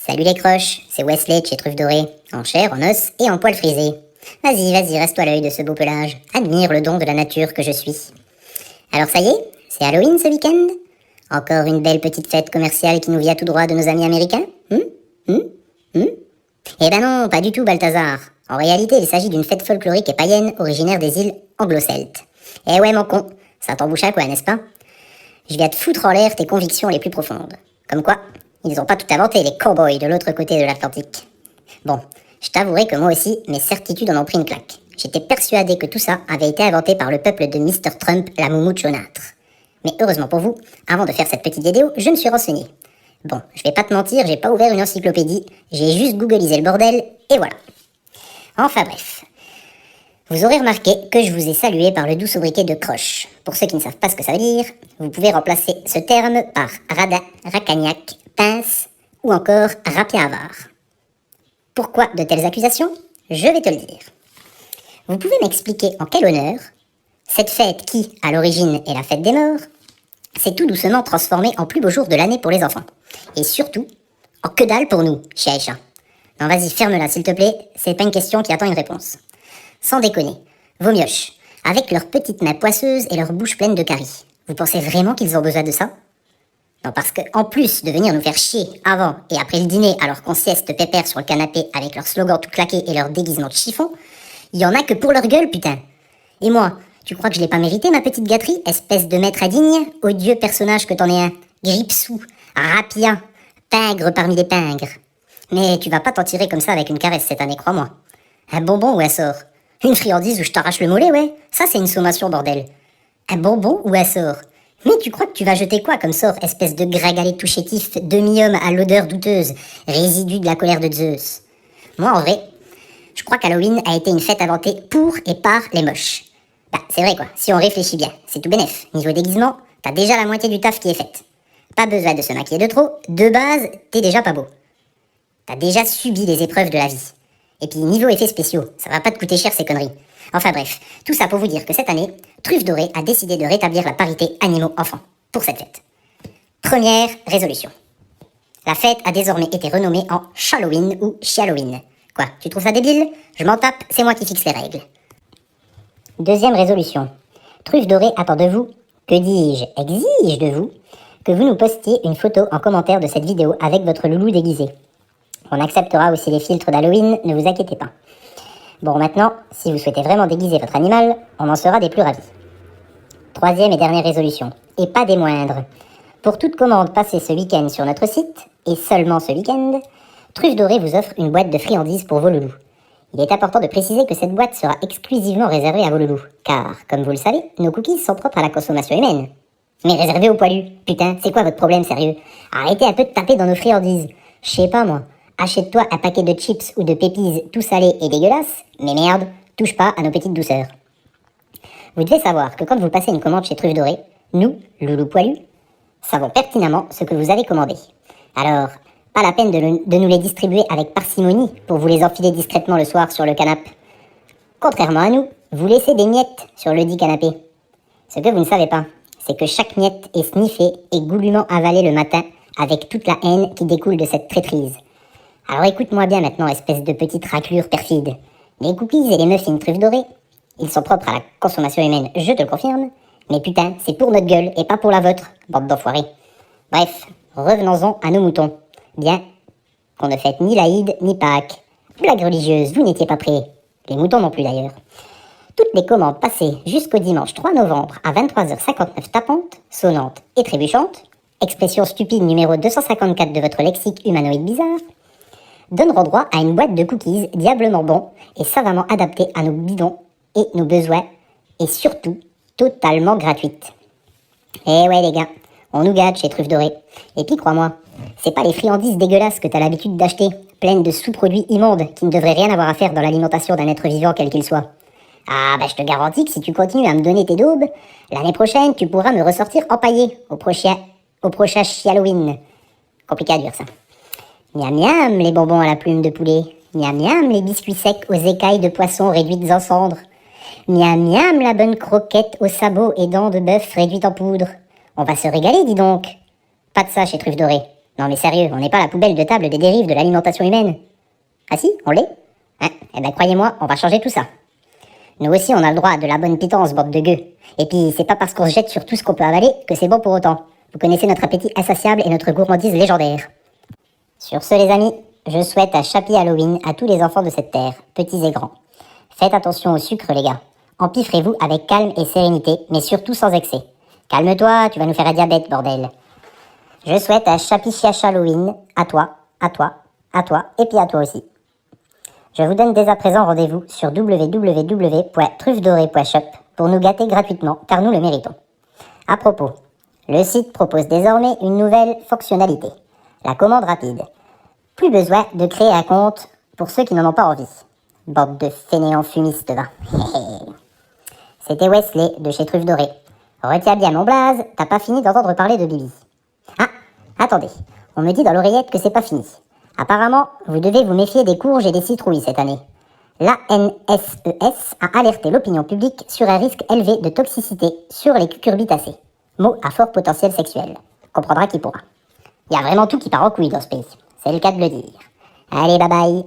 Salut les croches, c'est Wesley de chez Truffes Dorées, en chair, en os et en poils frisés. Vas-y, reste-toi à l'œil de ce beau pelage, admire le don de la nature que je suis. Alors ça y est, c'est Halloween ce week-end? Encore une belle petite fête commerciale qui nous vient tout droit de nos amis américains? Eh ben non, pas du tout Balthazar. En réalité, il s'agit d'une fête folklorique et païenne originaire des îles anglo-celtes. Eh ouais mon con, ça t'embouche à quoi, n'est-ce pas? Je viens te foutre en l'air tes convictions les plus profondes. Comme quoi, ils ont pas tout inventé, les cow-boys de l'autre côté de l'Atlantique. Bon, je t'avouerai que moi aussi, mes certitudes en ont pris une claque. J'étais persuadé que tout ça avait été inventé par le peuple de Mr. Trump, la moumoute jaunâtre. Mais heureusement pour vous, avant de faire cette petite vidéo, je me suis renseigné. Bon, je vais pas te mentir, j'ai pas ouvert une encyclopédie, j'ai juste googlisé le bordel, et voilà. Enfin bref. Vous aurez remarqué que je vous ai salué par le doux sobriquet de croche. Pour ceux qui ne savent pas ce que ça veut dire, vous pouvez remplacer ce terme par radin, racagnac, pince ou encore rapien avare. Pourquoi de telles accusations? Je vais te le dire. Vous pouvez m'expliquer en quel honneur cette fête qui, à l'origine, est la fête des morts, s'est tout doucement transformée en plus beau jour de l'année pour les enfants. Et surtout, en que dalle pour nous, chien et chat. Non, vas-y, ferme-la, s'il te plaît, c'est pas une question qui attend une réponse. Sans déconner, vos mioches, avec leurs petites mains poisseuses et leurs bouches pleines de caries, vous pensez vraiment qu'ils ont besoin de ça? Non, parce que en plus de venir nous faire chier avant et après le dîner alors qu'on sieste pépère sur le canapé avec leur slogan tout claqué et leur déguisement de chiffon, il y en a que pour leur gueule, putain. Et moi, tu crois que je l'ai pas mérité, ma petite gâterie, espèce de maître indigne, odieux personnage que t'en es un, gripsou, rapien, pingre parmi les pingres. Mais tu vas pas t'en tirer comme ça avec une caresse cette année, crois-moi. Un bonbon ou un sort? Une friandise où je t'arrache le mollet, ouais? Ça, c'est une sommation, bordel. Un bonbon ou un sort? Mais tu crois que tu vas jeter quoi comme sort, espèce de gringalet tout chétif, demi-homme à l'odeur douteuse, résidu de la colère de Zeus? Moi, en vrai, je crois qu'Halloween a été une fête inventée pour et par les moches. Bah, c'est vrai quoi, si on réfléchit bien, c'est tout bénef. Niveau déguisement, t'as déjà la moitié du taf qui est faite. Pas besoin de se maquiller de trop, de base, t'es déjà pas beau. T'as déjà subi les épreuves de la vie. Et puis niveau effets spéciaux, ça va pas te coûter cher ces conneries. Enfin bref, tout ça pour vous dire que cette année, Truffes Dorées a décidé de rétablir la parité animaux-enfants pour cette fête. Première résolution. La fête a désormais été renommée en Shalloween ou Chialloween. Quoi, tu trouves ça débile? Je m'en tape, c'est moi qui fixe les règles. Deuxième résolution. Truffes Dorées attend de vous, que dis-je, exige de vous, que vous nous postiez une photo en commentaire de cette vidéo avec votre loulou déguisé. On acceptera aussi les filtres d'Halloween, ne vous inquiétez pas. Bon, maintenant, si vous souhaitez vraiment déguiser votre animal, on en sera des plus ravis. Troisième et dernière résolution, et pas des moindres. Pour toute commande passée ce week-end sur notre site, et seulement ce week-end, Truffes Dorées vous offre une boîte de friandises pour vos loulous. Il est important de préciser que cette boîte sera exclusivement réservée à vos loulous, car, comme vous le savez, nos cookies sont propres à la consommation humaine. Mais réservés aux poilus, putain, c'est quoi votre problème sérieux? Arrêtez un peu de taper dans nos friandises. Je sais pas moi. Achète-toi un paquet de chips ou de pépises tout salés et dégueulasses, mais merde, touche pas à nos petites douceurs. Vous devez savoir que quand vous passez une commande chez Truffes Dorées, nous, loulou poilus, savons pertinemment ce que vous avez commandé. Alors, pas la peine de nous les distribuer avec parcimonie pour vous les enfiler discrètement le soir sur le canapé. Contrairement à nous, vous laissez des miettes sur le dit canapé. Ce que vous ne savez pas, c'est que chaque miette est sniffée et goulûment avalée le matin avec toute la haine qui découle de cette traîtrise. Alors écoute-moi bien maintenant, espèce de petite raclure perfide. Les cookies et les muffins Truffes Dorées, ils sont propres à la consommation humaine, je te le confirme, mais putain, c'est pour notre gueule et pas pour la vôtre, bande d'enfoirés. Bref, revenons-en à nos moutons. Bien qu'on ne fête ni l'Aïd ni Pâques. Blague religieuse, vous n'étiez pas prêts. Les moutons non plus d'ailleurs. Toutes les commandes passées jusqu'au dimanche 3 novembre à 23h59 tapantes, sonnantes et trébuchantes, expression stupide numéro 254 de votre lexique humanoïde bizarre, donneront droit à une boîte de cookies diablement bons et savamment adaptés à nos bidons et nos besoins, et surtout, totalement gratuite. Eh ouais les gars, on nous gâte chez Truffes Dorées. Et puis crois-moi, c'est pas les friandises dégueulasses que t'as l'habitude d'acheter, pleines de sous-produits immondes qui ne devraient rien avoir à faire dans l'alimentation d'un être vivant quel qu'il soit. Ah bah je te garantis que si tu continues à me donner tes daubes, l'année prochaine tu pourras me ressortir empaillé au prochain Halloween. Compliqué à dire ça. Miam miam les bonbons à la plume de poulet. Miam miam les biscuits secs aux écailles de poisson réduites en cendres. Miam miam la bonne croquette aux sabots et dents de bœuf réduites en poudre. On va se régaler, dis donc. Pas de ça chez Truffes Dorées. Non mais sérieux, on n'est pas la poubelle de table des dérives de l'alimentation humaine. Ah si, on l'est? Hein? Eh ben croyez-moi, on va changer tout ça. Nous aussi on a le droit de la bonne pitance, bande de gueux. Et puis c'est pas parce qu'on se jette sur tout ce qu'on peut avaler que c'est bon pour autant. Vous connaissez notre appétit insatiable et notre gourmandise légendaire. Sur ce les amis, je souhaite un Happy Halloween à tous les enfants de cette terre, petits et grands. Faites attention au sucre les gars. Empiffrez-vous avec calme et sérénité, mais surtout sans excès. Calme-toi, tu vas nous faire un diabète, bordel. Je souhaite un Happy Chiache Halloween à toi, à toi, à toi, et puis à toi aussi. Je vous donne dès à présent rendez-vous sur www.truffedorée.shop pour nous gâter gratuitement, car nous le méritons. À propos, le site propose désormais une nouvelle fonctionnalité, la commande rapide. Plus besoin de créer un compte pour ceux qui n'en ont pas envie. Bande de fainéants fumistes, va. C'était Wesley de chez Truffe Dorée. Retiens bien mon blaze, t'as pas fini d'entendre parler de Billy. Ah, attendez, on me dit dans l'oreillette que c'est pas fini. Apparemment, vous devez vous méfier des courges et des citrouilles cette année. L'ANSES a alerté l'opinion publique sur un risque élevé de toxicité sur les cucurbitacées, mot à fort potentiel sexuel. Comprendra qui pourra. Il y a vraiment tout qui part en couille dans ce pays, c'est le cas de le dire. Allez, bye bye.